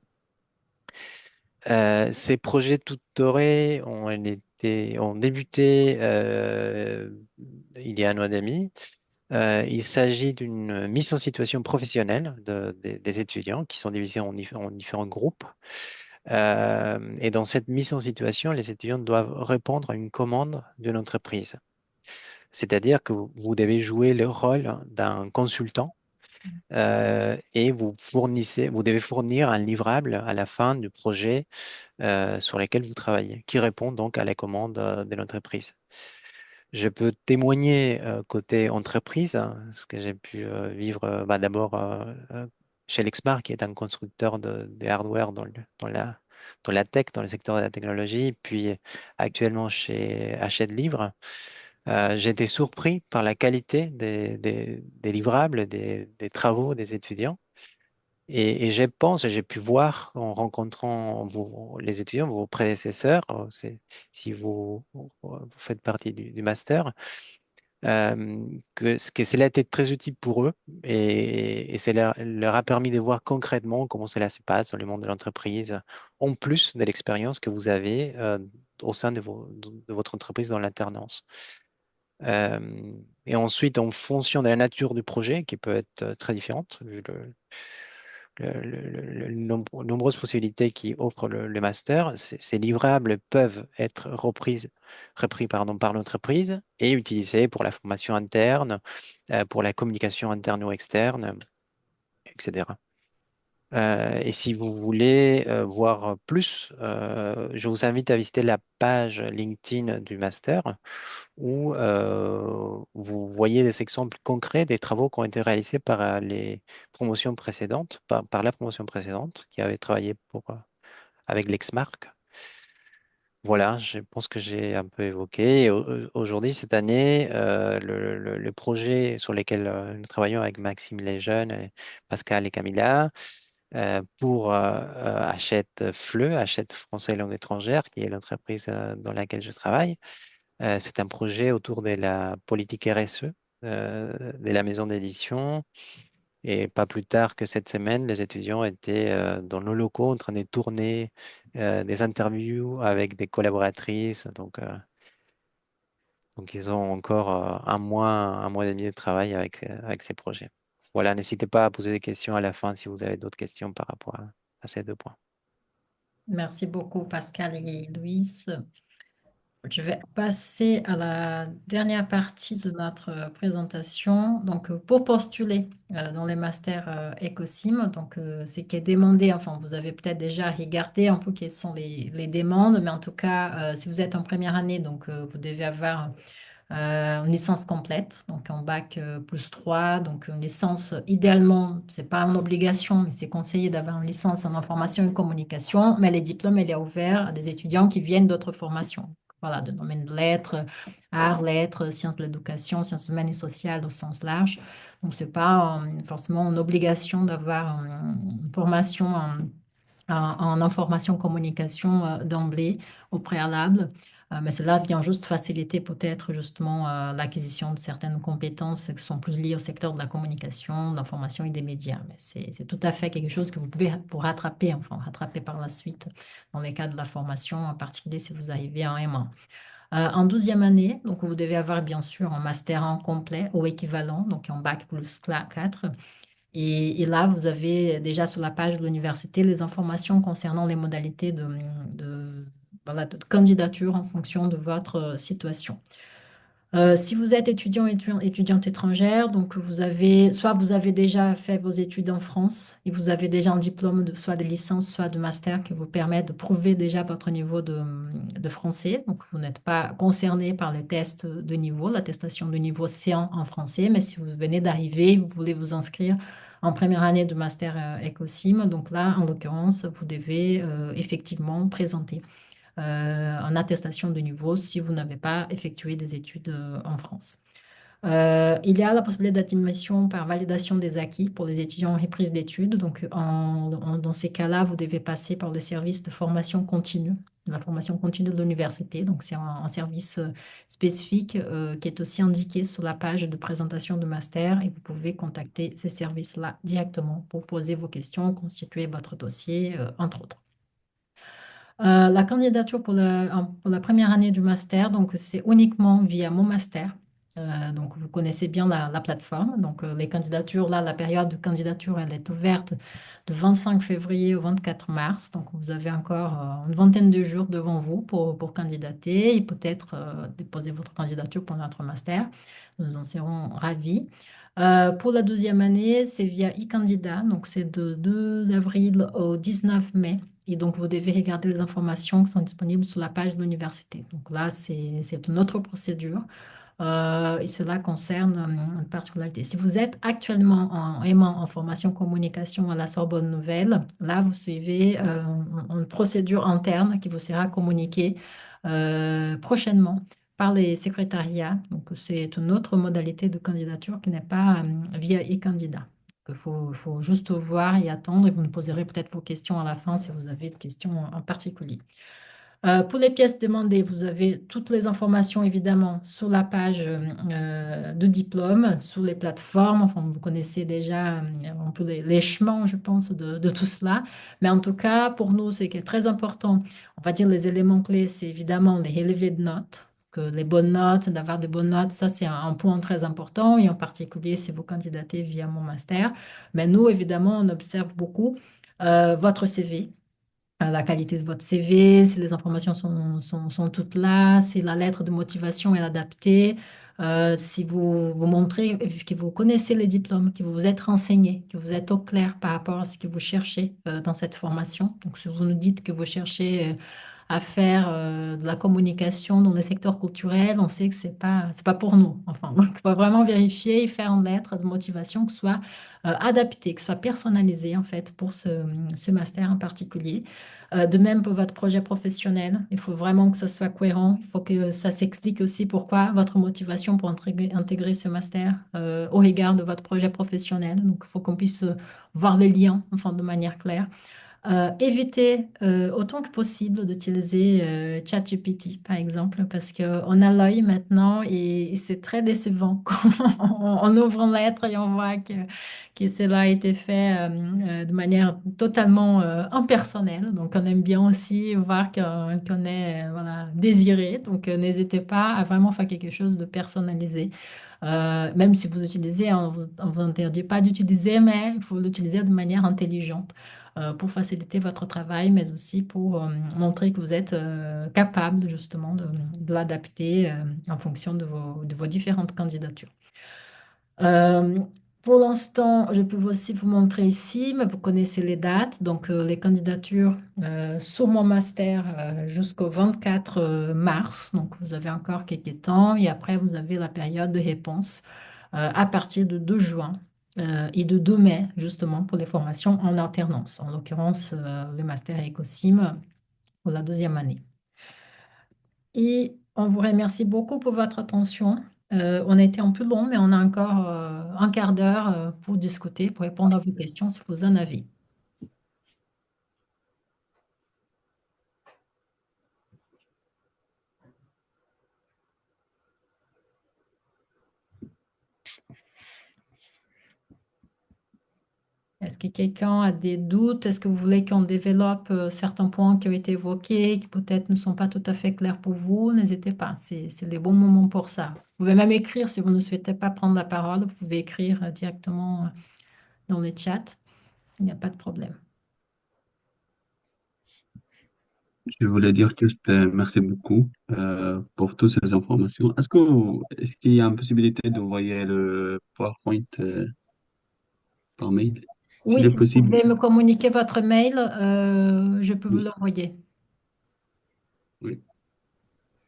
Ces projets tutorés ont débuté il y a un an et demi. Il s'agit d'une mise en situation professionnelle des étudiants qui sont divisés en différents groupes. Et dans cette mise en situation, les étudiants doivent répondre à une commande d'une entreprise. C'est-à-dire que vous devez jouer le rôle d'un consultant et vous devez fournir un livrable à la fin du projet sur lequel vous travaillez, qui répond donc à la commande de l'entreprise. Je peux témoigner côté entreprise, hein, ce que j'ai pu vivre d'abord chez Lexmark, qui est un constructeur de hardware dans la tech, dans le secteur de la technologie, puis actuellement chez Hachette Livre. J'ai été surpris par la qualité des livrables, des travaux des étudiants. Et je pense, et j'ai pu voir en rencontrant les étudiants, vos prédécesseurs, si vous faites partie du master, que cela a été très utile pour eux et cela leur a permis de voir concrètement comment cela se passe dans le monde de l'entreprise, en plus de l'expérience que vous avez au sein de votre entreprise dans l'alternance. Et ensuite, en fonction de la nature du projet, qui peut être très différente, vu nombreuses possibilités qui offre le master, ces livrables peuvent être repris par l'entreprise et utilisés pour la formation interne, pour la communication interne ou externe, etc. Et si vous voulez voir plus, je vous invite à visiter la page LinkedIn du master où vous voyez des exemples concrets des travaux qui ont été réalisés par les promotions précédentes, par la promotion précédente qui avait travaillé avec Lexmark. Voilà, je pense que j'ai un peu évoqué. Et aujourd'hui, cette année, le projet sur lequel nous travaillons avec Maxime Lejeune, Pascal et Camilla, pour Hachette FLE, Hachette Français Langue étrangère, qui est l'entreprise dans laquelle je travaille. C'est un projet autour de la politique RSE de la maison d'édition. Et pas plus tard que cette semaine, les étudiants étaient dans nos locaux en train de tourner des interviews avec des collaboratrices. Donc ils ont encore un mois et demi de travail avec ces projets. Voilà, n'hésitez pas à poser des questions à la fin si vous avez d'autres questions par rapport à ces deux points. Merci beaucoup, Pascal et Louise. Je vais passer à la dernière partie de notre présentation. Donc, pour postuler dans les masters Ecosim, donc ce qui est demandé, enfin, vous avez peut-être déjà regardé un peu quelles sont les demandes, mais en tout cas, si vous êtes en première année, donc vous devez avoir une licence complète, donc en bac +3, donc une licence, idéalement, c'est pas une obligation, mais c'est conseillé d'avoir une licence en information et communication, mais les diplômes, il est ouvert à des étudiants qui viennent d'autres formations. Voilà, de domaine de lettres, arts, lettres, sciences de l'éducation, sciences humaines et sociales au sens large. Donc, c'est pas forcément une obligation d'avoir une formation en information communication d'emblée au préalable. Mais cela vient juste faciliter peut-être justement l'acquisition de certaines compétences qui sont plus liées au secteur de la communication, de l'information et des médias. Mais c'est tout à fait quelque chose que vous pouvez pour rattraper, enfin rattraper par la suite dans les cas de la formation, en particulier si vous arrivez en M1. En 12e année, donc vous devez avoir bien sûr un master en complet ou équivalent, donc en bac +4. Et là, vous avez déjà sur la page de l'université les informations concernant les modalités voilà, de candidature en fonction de votre situation. Si vous êtes étudiante étrangère, donc soit vous avez déjà fait vos études en France et vous avez déjà un diplôme soit de licence, soit de master qui vous permet de prouver déjà votre niveau de français. Donc, vous n'êtes pas concerné par les tests de niveau, l'attestation de niveau C1 en français, mais si vous venez d'arriver, vous voulez vous inscrire en première année de master Ecosim, donc là, en l'occurrence, vous devez effectivement présenter en attestation de niveau si vous n'avez pas effectué des études en France. Il y a la possibilité d'admission par validation des acquis pour les étudiants en reprise d'études. Donc, dans ces cas-là, vous devez passer par le service de formation continue, la formation continue de l'université. Donc, c'est un service spécifique qui est aussi indiqué sur la page de présentation de master et vous pouvez contacter ces services-là directement pour poser vos questions, constituer votre dossier, entre autres. La candidature pour la première année du master, donc c'est uniquement via Mon Master. Donc vous connaissez bien la plateforme. Donc les candidatures, là, la période de candidature, elle est ouverte de 25 février au 24 mars. Donc vous avez encore une vingtaine de jours devant vous pour candidater et peut-être déposer votre candidature pour notre master. Nous en serons ravis. Pour la 12e année, c'est via e-candidat. Donc c'est de 2 avril au 19 mai. Et donc, vous devez regarder les informations qui sont disponibles sur la page de l'université. Donc là, c'est une autre procédure. Et cela concerne une particularité. Si vous êtes actuellement en formation communication à la Sorbonne Nouvelle, là, vous suivez une procédure interne qui vous sera communiquée prochainement par les secrétariats. Donc, c'est une autre modalité de candidature qui n'est pas via e-candidat. Il faut juste voir et attendre et vous nous poserez peut-être vos questions à la fin si vous avez des questions en particulier. Pour les pièces demandées, vous avez toutes les informations évidemment sur la page de diplôme, sur les plateformes. Enfin, vous connaissez déjà un peu les chemins, je pense, de tout cela. Mais en tout cas, pour nous, ce qui est très important, on va dire les éléments clés, c'est évidemment les relevés de notes. Que les bonnes notes, d'avoir des bonnes notes, ça c'est un point très important, et en particulier si vous candidatez via mon master. Mais nous, évidemment, on observe beaucoup votre CV, la qualité de votre CV, si les informations sont toutes là, si la lettre de motivation est adaptée, si vous montrez que vous connaissez les diplômes, que vous vous êtes renseigné, que vous êtes au clair par rapport à ce que vous cherchez dans cette formation. Donc, si vous nous dites que vous cherchez à faire de la communication dans le secteur culturel, on sait que c'est pas pour nous. Enfin, donc, il faut vraiment vérifier et faire une lettre de motivation qui soit adaptée, qui soit personnalisée en fait pour ce master en particulier. De même pour votre projet professionnel, il faut vraiment que ça soit cohérent. Il faut que ça s'explique aussi pourquoi votre motivation pour intégrer ce master au regard de votre projet professionnel. Donc, il faut qu'on puisse voir les liens, enfin, de manière claire. Évitez autant que possible d'utiliser ChatGPT, par exemple, parce qu'on a l'œil maintenant et c'est très décevant quand on ouvre une lettre et on voit que cela a été fait de manière totalement impersonnelle. Donc, on aime bien aussi voir qu'on est voilà, désiré. Donc, n'hésitez pas à vraiment faire quelque chose de personnalisé. Même si vous utilisez, on vous interdit pas d'utiliser, mais il faut l'utiliser de manière intelligente pour faciliter votre travail, mais aussi pour montrer que vous êtes capable justement de l'adapter en fonction de vos différentes candidatures. Euh, pour l'instant, je peux aussi vous montrer ici, mais vous connaissez les dates. Donc, les candidatures sur mon master jusqu'au 24 mars. Donc, vous avez encore quelques temps. Et après, vous avez la période de réponse à partir de 2 juin et de 2 mai, justement, pour les formations en alternance. En l'occurrence, le master Ecosim pour la deuxième année. Et on vous remercie beaucoup pour votre attention. On a été un peu long, mais on a encore un quart d'heure pour discuter, pour répondre à vos questions si vous en avez. Est-ce que quelqu'un a des doutes? Est-ce que vous voulez qu'on développe certains points qui ont été évoqués, qui peut-être ne sont pas tout à fait clairs pour vous? N'hésitez pas, c'est les bons moments pour ça. Vous pouvez même écrire si vous ne souhaitez pas prendre la parole. Vous pouvez écrire directement dans les chats. Il n'y a pas de problème. Je voulais dire juste merci beaucoup pour toutes ces informations. Est-ce qu'il y a une possibilité d'envoyer le PowerPoint par mail, Oui, s'il est si vous possible? pouvez me communiquer votre mail, je peux vous Oui, l'envoyer. oui.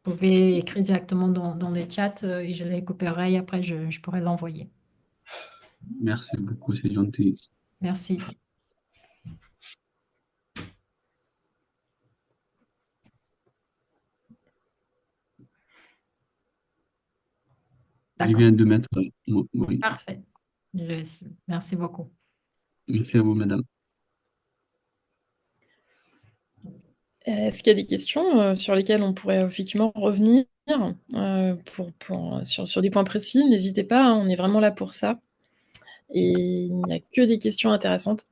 Vous pouvez écrire directement dans les chats et je les récupérerai et après je pourrai l'envoyer. Merci beaucoup, c'est gentil. Merci. Je D'accord, viens de mettre. Oui. parfait. Merci beaucoup. Merci à vous, madame. Est-ce qu'il y a des questions sur lesquelles on pourrait effectivement revenir sur des points précis? N'hésitez pas, hein, on est vraiment là pour ça. Et il n'y a que des questions intéressantes.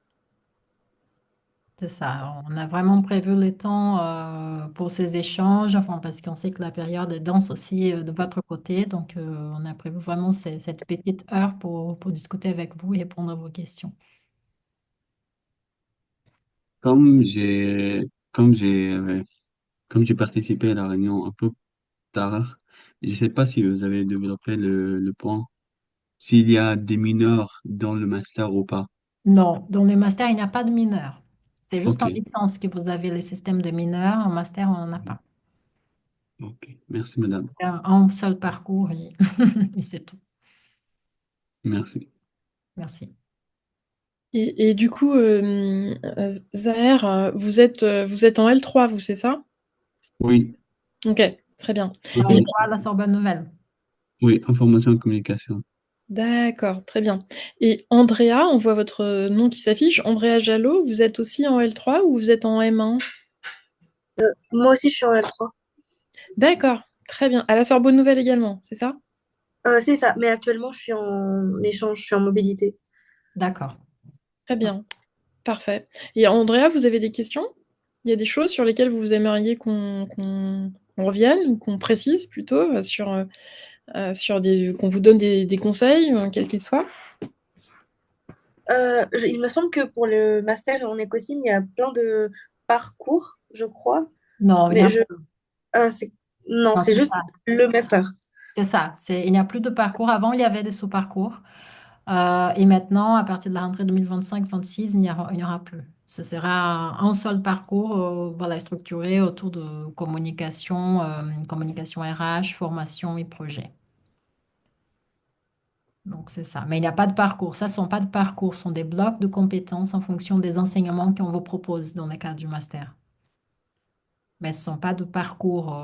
C'est ça. On a vraiment prévu le temps pour ces échanges, enfin, parce qu'on sait que la période est dense aussi de votre côté. Donc, on a prévu vraiment cette petite heure pour discuter avec vous et répondre à vos questions. Comme j'ai, comme j'ai, comme j'ai participé à la réunion un peu tard, je ne sais pas si vous avez développé le point, s'il y a des mineurs dans le master ou pas. Non, dans le master, il n'y a pas de mineurs. C'est juste Ok, en licence que vous avez le système de mineurs. En master, on n'en a pas. ok, Ok, merci madame. Un seul parcours et, et c'est tout. Merci. Merci. Et du coup, Zaher, vous êtes en L3, vous, c'est ça? Oui, Ok, très bien. Alors, Et il à la Sorbonne Nouvelle. oui, information et communication. d'accord, très bien. Et Andrea, on voit votre nom qui s'affiche. Andrea Jalot, vous êtes aussi en L3 ou vous êtes en M1? Moi aussi, je suis en L3. D'accord, très bien. À la Sorbonne Nouvelle également, c'est ça? C'est ça, mais actuellement, je suis en échange, je suis en mobilité. D'accord. Très bien, parfait. Et Andrea, vous avez des questions? Il y a des choses sur lesquelles vous aimeriez qu'on revienne ou qu'on précise plutôt sur qu'on vous donne des conseils, quels qu'ils soient? Il me semble que pour le master en écosystème, il y a plein de parcours, je crois. Non, il n'y Mais a je... c'est... Non, non, c'est c'est juste ça. le master. C'est ça. Il n'y a plus de parcours. Avant, il y avait des sous-parcours. Et maintenant, à partir de la rentrée 2025-26, il n'y aura plus. Ce sera un seul parcours voilà, structuré autour de communication, communication RH, formation et projet. Donc, c'est ça. Mais il n'y a pas de parcours. Ça, ce ne sont pas de parcours. Ce sont des blocs de compétences en fonction des enseignements qu'on vous propose dans le cadre du master. Mais ce ne sont pas de parcours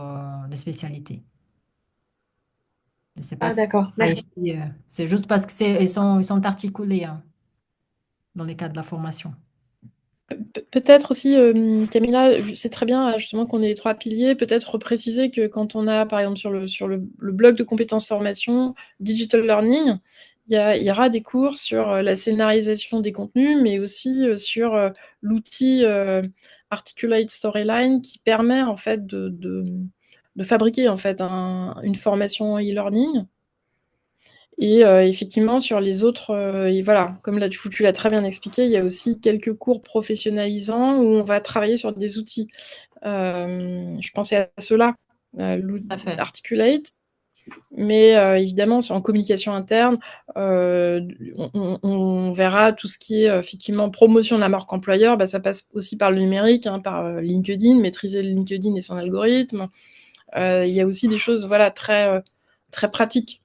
de spécialité. Je ne sais pas Ah, si d'accord, ça merci. ici, c'est juste parce que ils sont articulés hein, dans les cas de la formation. Peut-être aussi, Camilla, c'est très bien justement qu'on ait les trois piliers. Peut-être préciser que quand on a, par exemple, sur le bloc de compétences formation, digital learning, il y aura des cours sur la scénarisation des contenus, mais aussi sur l'outil Articulate Storyline qui permet en fait de fabriquer en fait une formation e-learning. Et effectivement, sur les autres, et voilà, comme là, tu l'as très bien expliqué, il y a aussi quelques cours professionnalisants où on va travailler sur des outils. Je pensais à ceux-là, Tout à fait. Articulate, mais évidemment, en communication interne, on verra tout ce qui est effectivement promotion de la marque employeur, bah, ça passe aussi par le numérique, hein, par LinkedIn, maîtriser LinkedIn et son algorithme. Il y a aussi des choses voilà, très pratiques.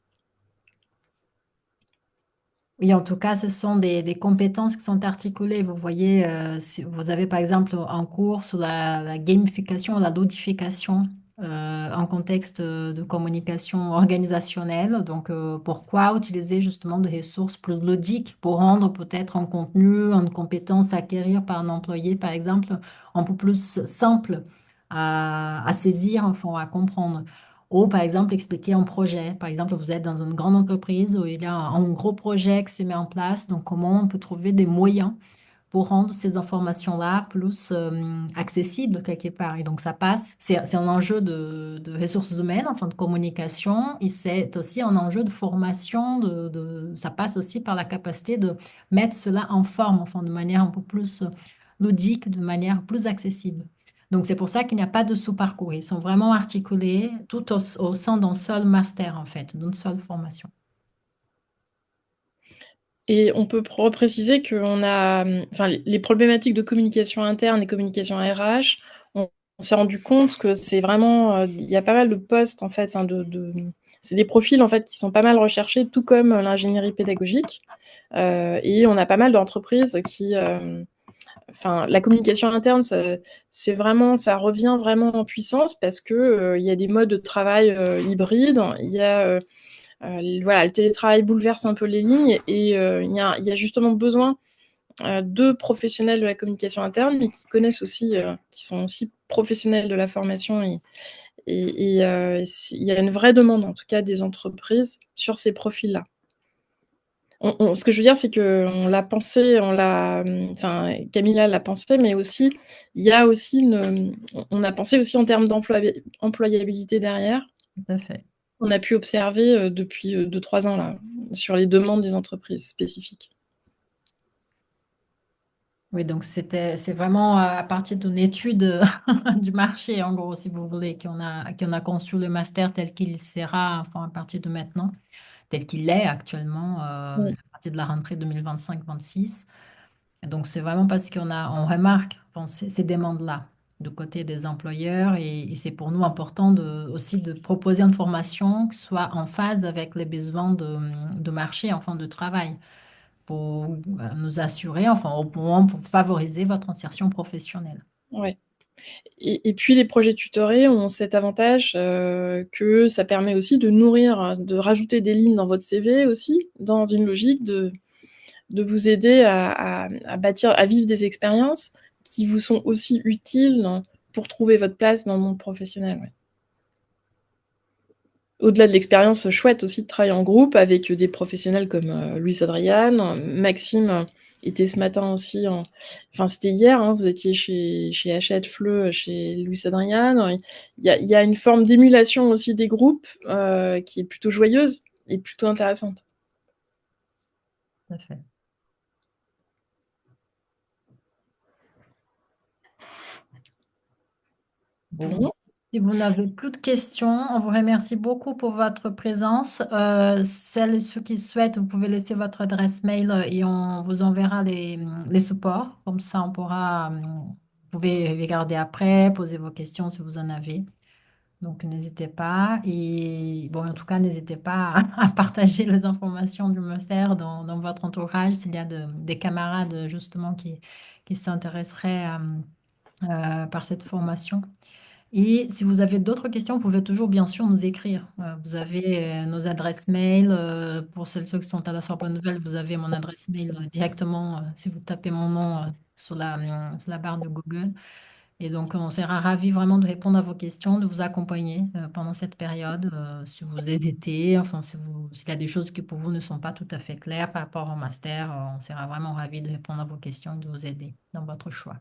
Oui, en tout cas, ce sont des compétences qui sont articulées. Vous voyez, si vous avez par exemple un cours sur la gamification, la ludification en contexte de communication organisationnelle. Donc, pourquoi utiliser justement des ressources plus ludiques pour rendre peut-être un contenu, une compétence à acquérir par un employé, par exemple, un peu plus simple à saisir, enfin, à comprendre. Ou par exemple, expliquer un projet. Par exemple, vous êtes dans une grande entreprise où il y a un gros projet qui se met en place. Donc, comment on peut trouver des moyens pour rendre ces informations-là plus accessibles quelque part. Et donc, ça passe, c'est un enjeu de ressources humaines, enfin de communication, et c'est aussi un enjeu de formation, ça passe aussi par la capacité de mettre cela en forme, enfin de manière un peu plus ludique, de manière plus accessible. Donc, c'est pour ça qu'il n'y a pas de sous-parcours. Ils sont vraiment articulés tout au sein d'un seul master, en fait, d'une seule formation. Et on peut repréciser qu'on a, enfin, les problématiques de communication interne et communication RH, on s'est rendu compte que c'est vraiment, il y a pas mal de postes en fait, enfin c'est des profils en fait qui sont pas mal recherchés, tout comme l'ingénierie pédagogique. Et on a pas mal d'entreprises qui, enfin, la communication interne, c'est vraiment, ça revient vraiment en puissance parce que il y a des modes de travail hybrides, il y a voilà, le télétravail bouleverse un peu les lignes et il y a justement besoin de professionnels de la communication interne, mais qui connaissent aussi, qui sont aussi professionnels de la formation il y a une vraie demande, en tout cas, des entreprises sur ces profils-là. Ce que je veux dire, c'est qu'on l'a pensé, enfin, Camilla l'a pensé, mais aussi, il y a aussi on a pensé aussi en termes d'employabilité derrière. Tout à fait. On a pu observer depuis 2-3 ans là, sur les demandes des entreprises spécifiques. Oui, donc c'est vraiment à partir d'une étude du marché, en gros, si vous voulez, qu'on a conçu le master tel qu'il sera, enfin, à partir de maintenant, tel qu'il est actuellement, Mm. à partir de la rentrée 2025-26. Et donc, c'est vraiment parce on remarque enfin, ces demandes-là. du côté des employeurs et c'est pour nous important aussi de proposer une formation qui soit en phase avec les besoins de marché, enfin de travail, pour nous assurer, enfin au moins pour favoriser votre insertion professionnelle. Ouais. Et puis les projets tutorés ont cet avantage que ça permet aussi de nourrir, de rajouter des lignes dans votre CV aussi, dans une logique de vous aider à bâtir, à vivre des expériences qui vous sont aussi utiles pour trouver votre place dans le monde professionnel. Ouais. Au-delà de l'expérience chouette aussi de travailler en groupe avec des professionnels comme Luis Adrian, Maxime était ce matin aussi, enfin c'était hier, hein, vous étiez chez Hachette Fleu, chez Luis Adrian. Il y a une forme d'émulation aussi des groupes qui est plutôt joyeuse et plutôt intéressante. Tout à fait. Bon. Si vous n'avez plus de questions, on vous remercie beaucoup pour votre présence. Celles et ceux qui souhaitent, vous pouvez laisser votre adresse mail et on vous enverra les supports. Comme ça, on pourra, vous pouvez regarder après, poser vos questions si vous en avez. Donc, n'hésitez pas. Et bon, en tout cas, n'hésitez pas à partager les informations du master dans votre entourage s'il y a des camarades justement qui s'intéresseraient par cette formation. Et si vous avez d'autres questions, vous pouvez toujours bien sûr nous écrire. Vous avez nos adresses mail. Pour ceux qui sont à la Sorbonne Nouvelle, vous avez mon adresse mail directement si vous tapez mon nom sur la barre de Google. Et donc, on sera ravis vraiment de répondre à vos questions, de vous accompagner pendant cette période. Si vous hésitez, enfin, s'il y a des choses qui pour vous ne sont pas tout à fait claires par rapport au master, on sera vraiment ravis de répondre à vos questions et de vous aider dans votre choix.